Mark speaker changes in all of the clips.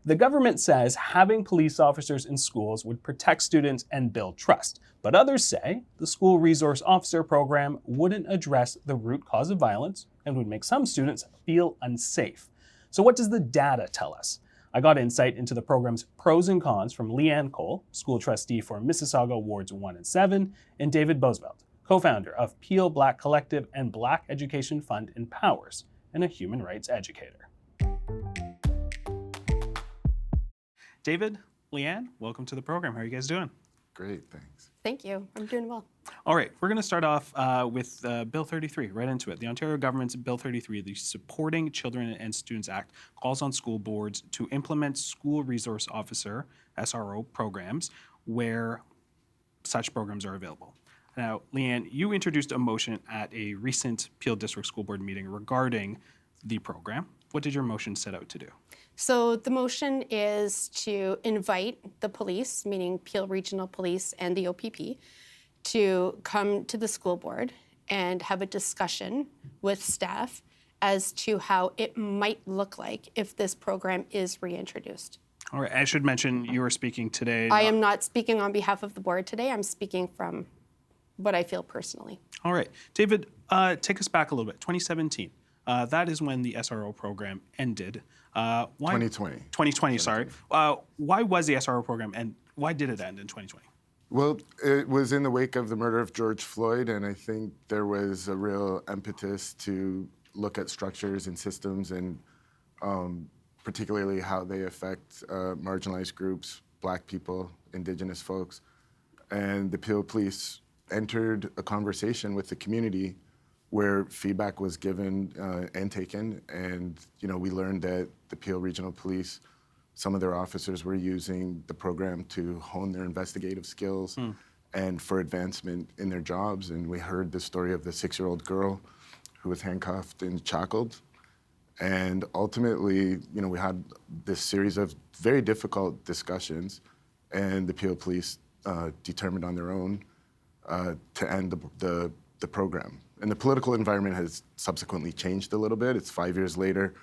Speaker 1: The government says having police officers in schools would protect students and build trust, but others say the school resource officer program wouldn't address the root cause of violence and would make some students feel unsafe. So what does the data tell us? I got insight into the program's pros and cons from Leanne Cole, school trustee for Mississauga Wards 1 and 7, and David Bosveld, co-founder of Peel Black Collective and Black Education Fund Empowers, and a human rights educator. David, Leanne, welcome to the program. How are you guys doing?
Speaker 2: Great, thanks.
Speaker 3: Thank you. I'm doing well.
Speaker 1: All right, we're going to start off with Bill 33, right into it. The Ontario government's Bill 33, the Supporting Children and Students Act, calls on school boards to implement school resource officer, SRO, programs where such programs are available. Now, Leanne, you introduced a motion at a recent Peel District School Board meeting regarding the program. What did your motion set out to do?
Speaker 3: So the motion is to invite the police, meaning Peel Regional Police and the OPP, to come to the school board and have a discussion with staff as to how it might look like if this program is reintroduced.
Speaker 1: All right, I should mention you are speaking today.
Speaker 3: I am not speaking on behalf of the board today. I'm speaking from what I feel personally.
Speaker 1: All right, David, take us back a little bit. 2017. That is when the SRO program ended.
Speaker 2: 2020.
Speaker 1: 2020, sorry. Why was the SRO program and why did it end in 2020?
Speaker 2: Well, it was in the wake of the murder of George Floyd, and I think there was a real impetus to look at structures and systems and particularly how they affect marginalized groups, Black people, Indigenous folks. And the Peel Police entered a conversation with the community where feedback was given and taken, and we learned that the Peel Regional Police, some of their officers were using the program to hone their investigative skills and for advancement in their jobs. And we heard the story of the 6-year-old girl who was handcuffed and shackled. And ultimately, we had this series of very difficult discussions, and the Peel Police determined on their own to end the program. And the political environment has subsequently changed a little bit. It's 5 years later.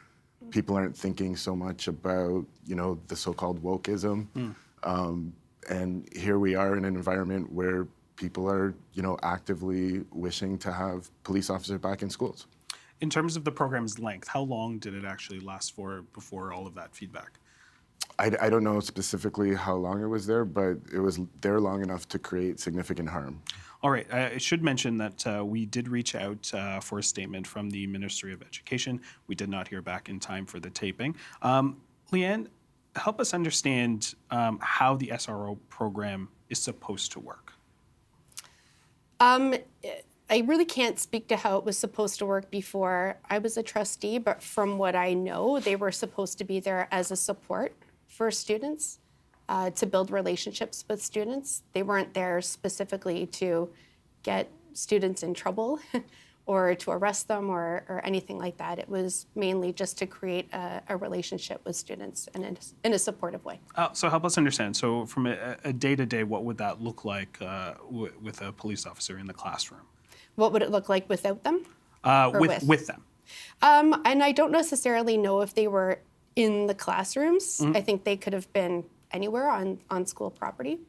Speaker 2: People aren't thinking so much about, the so-called wokeism. And here we are in an environment where people are, actively wishing to have police officers back in schools.
Speaker 1: In terms of the program's length, how long did it actually last for before all of that feedback?
Speaker 2: I don't know specifically how long it was there, but it was there long enough to create significant harm.
Speaker 1: All right, I should mention that we did reach out for a statement from the Ministry of Education. We did not hear back in time for the taping. Leanne, help us understand how the SRO program is supposed to work.
Speaker 3: I really can't speak to how it was supposed to work before I was a trustee, but from what I know, they were supposed to be there as a support for students, to build relationships with students. They weren't there specifically to get students in trouble or to arrest them or anything like that. It was mainly just to create a relationship with students and in a supportive way.
Speaker 1: So help us understand. So from a day-to-day, what would that look like with a police officer in the classroom?
Speaker 3: What would it look like without them?
Speaker 1: With them.
Speaker 3: And I don't necessarily know if they were in the classrooms. I think they could have been anywhere on school property.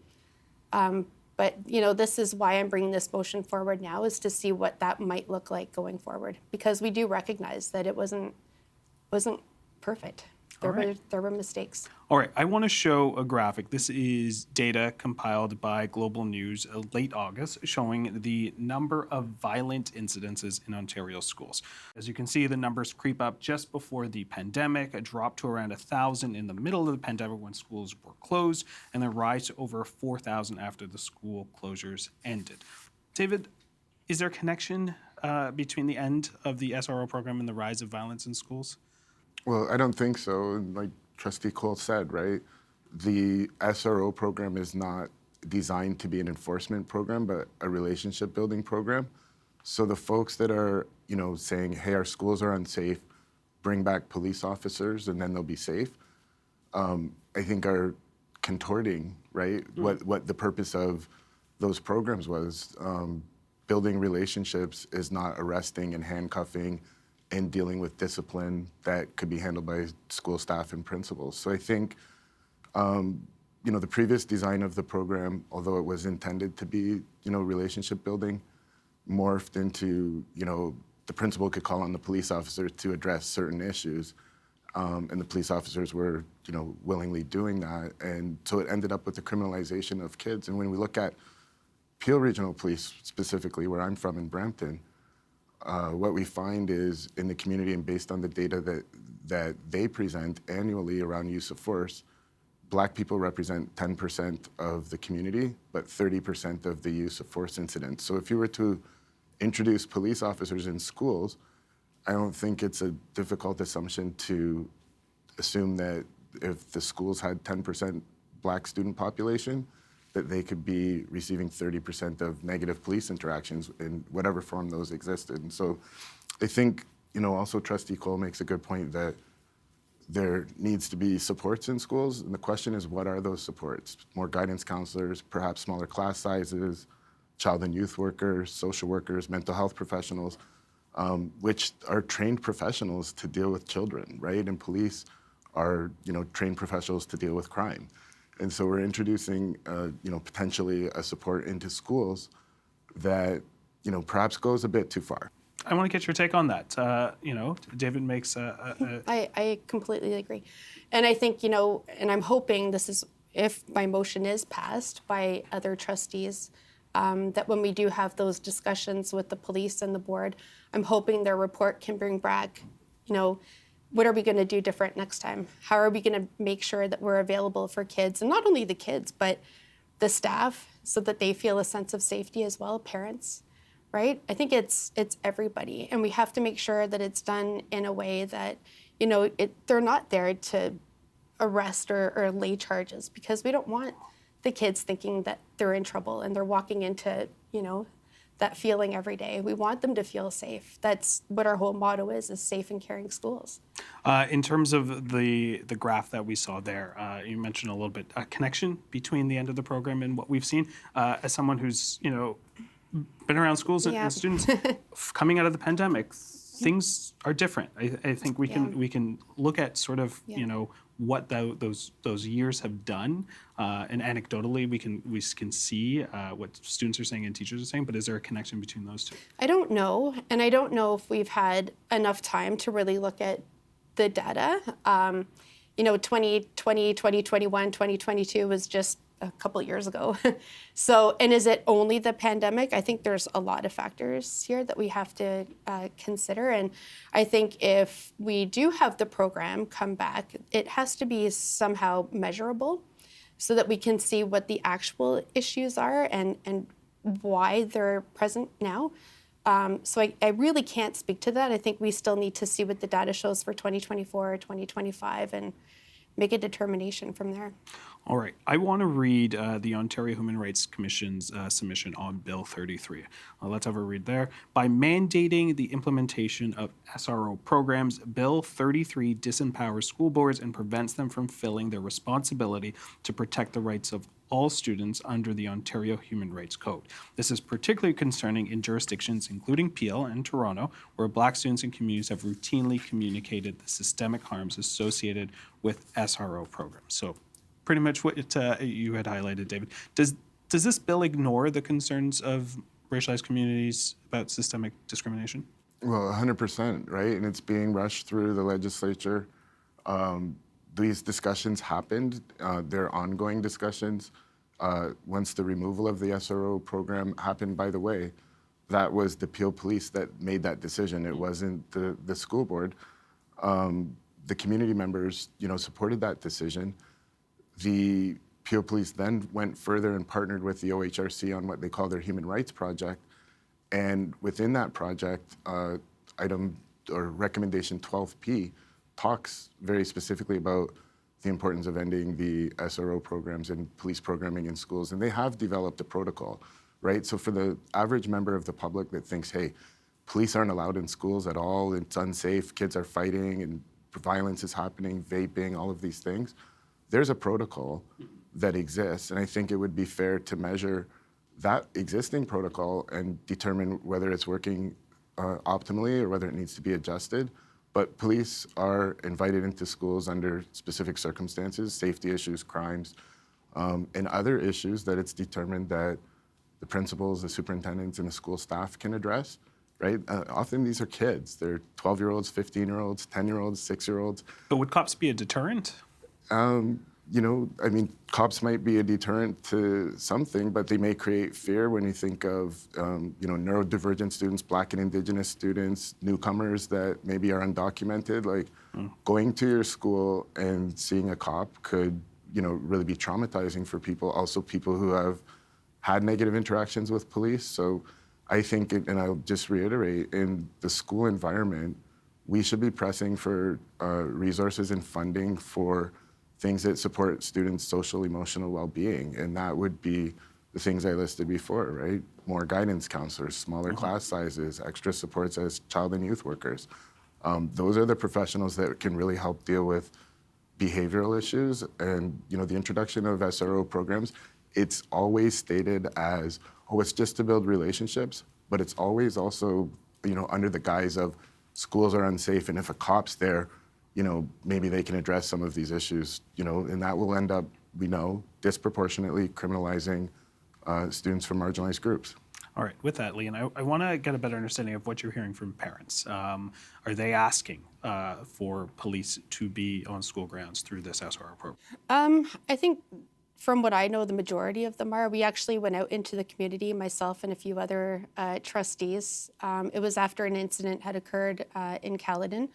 Speaker 3: But this is why I'm bringing this motion forward now, is to see what that might look like going forward, because we do recognize that it wasn't perfect. There were mistakes.
Speaker 1: All right, I want to show a graphic. This is data compiled by Global News late August, showing the number of violent incidences in Ontario schools. As you can see, the numbers creep up just before the pandemic, a drop to around 1,000 in the middle of the pandemic when schools were closed, and then rise to over 4,000 after the school closures ended. David, is there a connection between the end of the SRO program and the rise of violence in schools?
Speaker 2: Well, I don't think so. Like Trustee Cole said, right? The SRO program is not designed to be an enforcement program, but a relationship building program. So the folks that are, saying, hey, our schools are unsafe, bring back police officers and then they'll be safe, I think are contorting, right? What the purpose of those programs was. Building relationships is not arresting and handcuffing and dealing with discipline that could be handled by school staff and principals. So I think, the previous design of the program, although it was intended to be, relationship building, morphed into, the principal could call on the police officers to address certain issues. And the police officers were, willingly doing that. And so it ended up with the criminalization of kids. And when we look at Peel Regional Police, specifically where I'm from in Brampton, what we find is in the community and based on the data that they present annually around use of force, Black people represent 10% of the community, but 30% of the use of force incidents. So if you were to introduce police officers in schools, I don't think it's a difficult assumption to assume that if the schools had 10% Black student population, that they could be receiving 30% of negative police interactions in whatever form those existed. And so I think, also Trustee Cole makes a good point that there needs to be supports in schools. And the question is, what are those supports? More guidance counselors, perhaps smaller class sizes, child and youth workers, social workers, mental health professionals, which are trained professionals to deal with children, right? And police are, trained professionals to deal with crime. And so we're introducing, potentially a support into schools that, perhaps goes a bit too far.
Speaker 1: I want to get your take on that. David makes
Speaker 3: I completely agree. And I think, and I'm hoping this is, if my motion is passed by other trustees, that when we do have those discussions with the police and the board, I'm hoping their report can bring back, what are we going to do different next time? How are we going to make sure that we're available for kids, and not only the kids, but the staff, so that they feel a sense of safety as well, parents, right? I think it's everybody, and we have to make sure that it's done in a way that, they're not there to arrest or lay charges, because we don't want the kids thinking that they're in trouble and they're walking into, that feeling every day. We want them to feel safe. That's what our whole motto is safe and caring schools.
Speaker 1: In terms of the graph that we saw there, you mentioned a little bit a connection between the end of the program and what we've seen. As someone who's, been around schools and students coming out of the pandemic, things are different. I think we can look at sort of, what those years have done, and anecdotally we can see what students are saying and teachers are saying. But is there a connection between those two?
Speaker 3: I don't know, and I don't know if we've had enough time to really look at the data. 2020, 2021, 2022 was just a couple years ago. So, and is it only the pandemic? I think there's a lot of factors here that we have to consider. And I think if we do have the program come back, it has to be somehow measurable so that we can see what the actual issues are and why they're present now. So I really can't speak to that. I think we still need to see what the data shows for 2024 or 2025 and make a determination from there.
Speaker 1: All right. I want to read the Ontario Human Rights Commission's submission on Bill 33. Let's have a read there. By mandating the implementation of SRO programs, Bill 33 disempowers school boards and prevents them from filling their responsibility to protect the rights of all students under the Ontario Human Rights Code. This is particularly concerning in jurisdictions including Peel and Toronto, where Black students and communities have routinely communicated the systemic harms associated with SRO programs. So pretty much what you had highlighted, David. Does this bill ignore the concerns of racialized communities about systemic discrimination?
Speaker 2: Well, 100%, right? And it's being rushed through the legislature. These discussions happened. They're ongoing discussions. Once the removal of the SRO program happened, by the way, that was the Peel Police that made that decision. It wasn't the school board. The community members, supported that decision. The Peel Police then went further and partnered with the OHRC on what they call their Human Rights Project. And within that project, item or recommendation 12P talks very specifically about the importance of ending the SRO programs and police programming in schools. And they have developed a protocol, right? So for the average member of the public that thinks, hey, police aren't allowed in schools at all, it's unsafe, kids are fighting and violence is happening, vaping, all of these things, there's a protocol that exists. And I think it would be fair to measure that existing protocol and determine whether it's working optimally or whether it needs to be adjusted. But police are invited into schools under specific circumstances, safety issues, crimes, and other issues that it's determined that the principals, the superintendents, and the school staff can address, right? Often these are kids. They're 12-year-olds, 15-year-olds, 10-year-olds, 6-year-olds.
Speaker 1: But would cops be a deterrent?
Speaker 2: Cops might be a deterrent to something, but they may create fear when you think of, neurodivergent students, Black and Indigenous students, newcomers that maybe are undocumented. Going to your school and seeing a cop could, really be traumatizing for people. Also, people who have had negative interactions with police. So I think, and I'll just reiterate, in the school environment, we should be pressing for resources and funding for things that support students' social, emotional well-being. And that would be the things I listed before, right? More guidance counselors, smaller class sizes, extra supports as child and youth workers. Those are the professionals that can really help deal with behavioral issues. And, the introduction of SRO programs, it's always stated as, it's just to build relationships, but it's always also, under the guise of schools are unsafe, and if a cop's there, maybe they can address some of these issues, and that will end up, we know, disproportionately criminalizing students from marginalized groups.
Speaker 1: All right, with that, Leanne, I want to get a better understanding of what you're hearing from parents. Are they asking for police to be on school grounds through this SRO program?
Speaker 3: I think from what I know, the majority of them are. We actually went out into the community, myself and a few other trustees. It was after an incident had occurred in Caledon,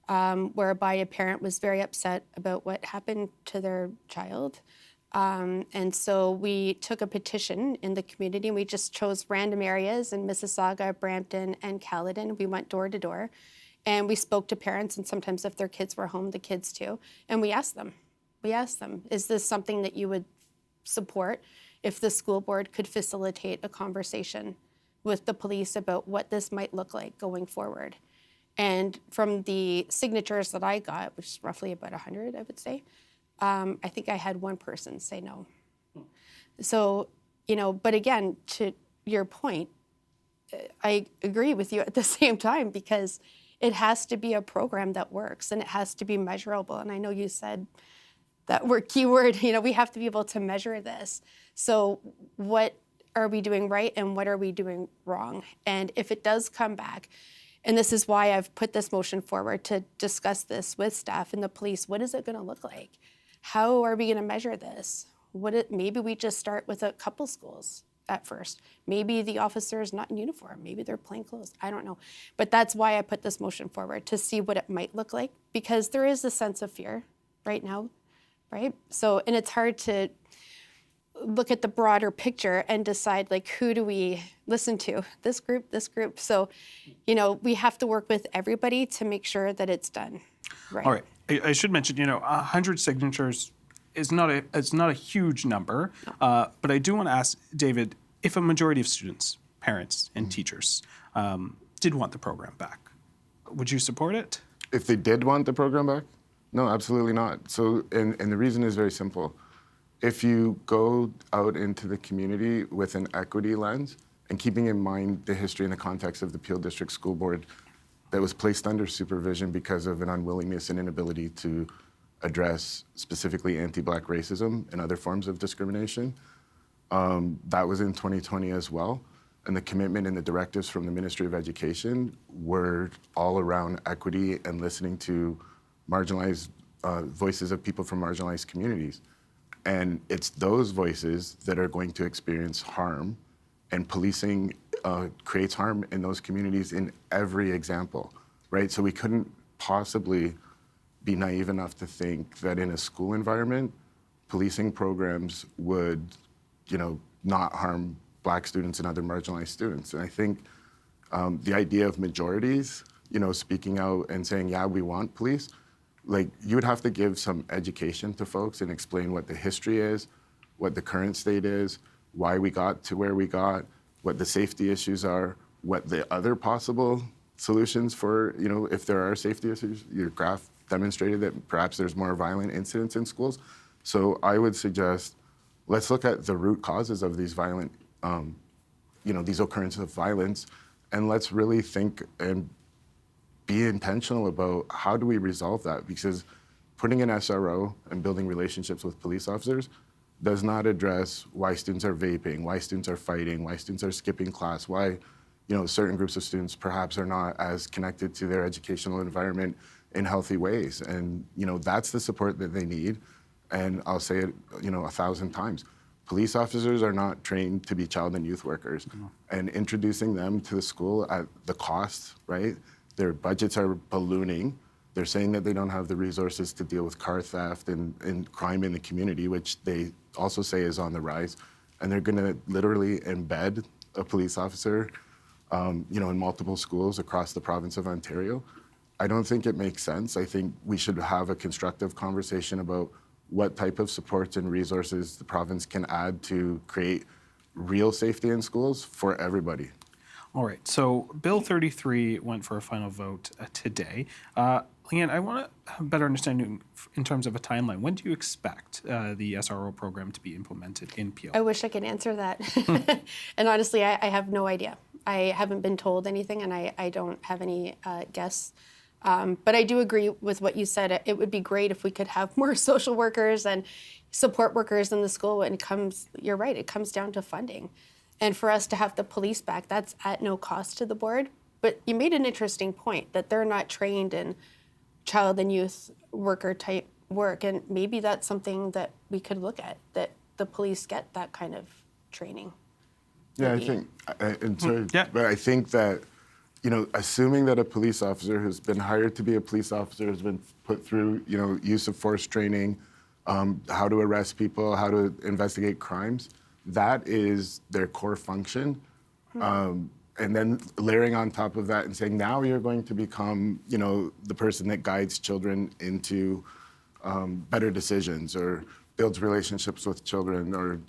Speaker 3: whereby a parent was very upset about what happened to their child. And so we took a petition in the community, and we just chose random areas in Mississauga, Brampton, and Caledon. We went door to door, and we spoke to parents, and sometimes if their kids were home, the kids too. And we asked them, is this something that you would support if the school board could facilitate a conversation with the police about what this might look like going forward? And from the signatures that I got, which is roughly about 100, I would say, I think I had one person say no. So, but again, to your point, I agree with you at the same time, because it has to be a program that works and it has to be measurable. And I know you said that keyword, we have to be able to measure this. So what are we doing right and what are we doing wrong? And if it does come back, and this is why I've put this motion forward to discuss this with staff and the police, what is it going to look like? How are we going to measure this? Maybe we just start with a couple schools at first. Maybe the officer is not in uniform. Maybe they're plain clothes. I don't know. But that's why I put this motion forward, to see what it might look like, because there is a sense of fear right now, right? So, and it's hard to look at the broader picture and decide, who do we listen to? This group, this group. So, we have to work with everybody to make sure that it's done right.
Speaker 1: All right. I should mention, 100 signatures is not a huge number, but I do want to ask David, if a majority of students, parents, and teachers did want the program back, would you support it?
Speaker 2: If they did want the program back? No, absolutely not. So, and the reason is very simple. If you go out into the community with an equity lens and keeping in mind the history and the context of the Peel District School Board that was placed under supervision because of an unwillingness and inability to address specifically anti-Black racism and other forms of discrimination, that was in 2020 as well. And the commitment and the directives from the Ministry of Education were all around equity and listening to marginalized voices of people from marginalized communities. And it's those voices that are going to experience harm, and policing creates harm in those communities in every example, right? So we couldn't possibly be naive enough to think that in a school environment, policing programs would, not harm Black students and other marginalized students. And I think the idea of majorities, speaking out and saying, yeah, we want police, you would have to give some education to folks and explain what the history is, what the current state is, why we got to where we got, what the safety issues are, what the other possible solutions for, if there are safety issues. Your graph demonstrated that perhaps there's more violent incidents in schools. So I would suggest, let's look at the root causes of these violent, these occurrences of violence, and let's really think and be intentional about how do we resolve that, because putting an SRO and building relationships with police officers does not address why students are vaping, why students are fighting, why students are skipping class, why certain groups of students perhaps are not as connected to their educational environment in healthy ways. And that's the support that they need. And I'll say it 1,000 times. Police officers are not trained to be child and youth workers. And introducing them to the school at the cost, right? Their budgets are ballooning. They're saying that they don't have the resources to deal with car theft and crime in the community, which they also say is on the rise. And they're going to literally embed a police officer, in multiple schools across the province of Ontario. I don't think it makes sense. I think we should have a constructive conversation about what type of supports and resources the province can add to create real safety in schools for everybody.
Speaker 1: All right, so Bill 33 went for a final vote today. Leanne, I want to have a better understanding in terms of a timeline. When do you expect the SRO program to be implemented in Peel?
Speaker 3: I wish I could answer that. And honestly, I have no idea. I haven't been told anything, and I don't have any guess. But I do agree with what you said. It would be great if we could have more social workers and support workers in the school when it comes, you're right, it comes down to funding. And for us to have the police back, that's at no cost to the board. But you made an interesting point that they're not trained in child and youth worker type work. And maybe that's something that we could look at, that the police get that kind of training.
Speaker 2: Yeah,
Speaker 3: maybe.
Speaker 2: But I think that, assuming that a police officer who's been hired to be a police officer has been put through, use of force training, how to arrest people, how to investigate crimes, that is their core function. And then layering on top of that and saying, now you're going to become, the person that guides children into better decisions or builds relationships with children or,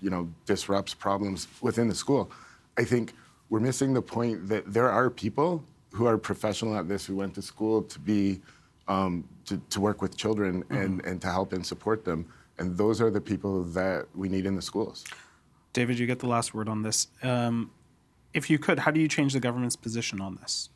Speaker 2: disrupts problems within the school. I think we're missing the point that there are people who are professional at this, who went to school to be, to work with children and to help and support them. And those are the people that we need in the schools.
Speaker 1: David, you get the last word on this. If you could, how do you change the government's position on this?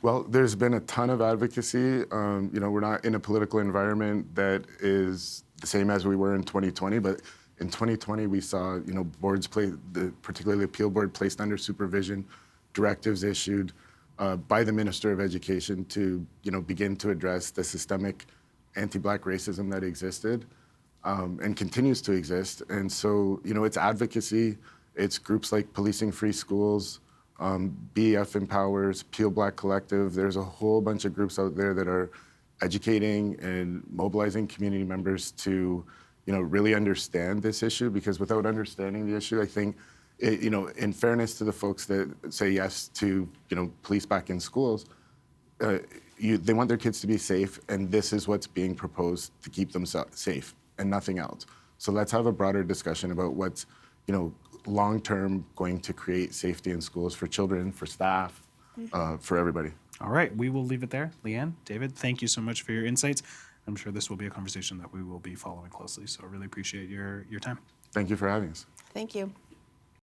Speaker 2: Well, there's been a ton of advocacy. We're not in a political environment that is the same as we were in 2020, but in 2020 we saw, boards particularly the appeal board placed under supervision, directives issued by the Minister of Education to, begin to address the systemic anti-Black racism that existed and continues to exist. And so, it's advocacy. It's groups like Policing Free Schools, BEF Empowers, Peel Black Collective. There's a whole bunch of groups out there that are educating and mobilizing community members to, really understand this issue, because without understanding the issue, I think, in fairness to the folks that say yes to, police back in schools, they want their kids to be safe, and this is what's being proposed to keep them safe and nothing else. So let's have a broader discussion about what's, long-term going to create safety in schools for children, for staff, for everybody.
Speaker 1: All right, we will leave it there. Leanne, David, thank you so much for your insights. I'm sure this will be a conversation that we will be following closely, so I really appreciate your time.
Speaker 2: Thank you for having us.
Speaker 3: Thank you.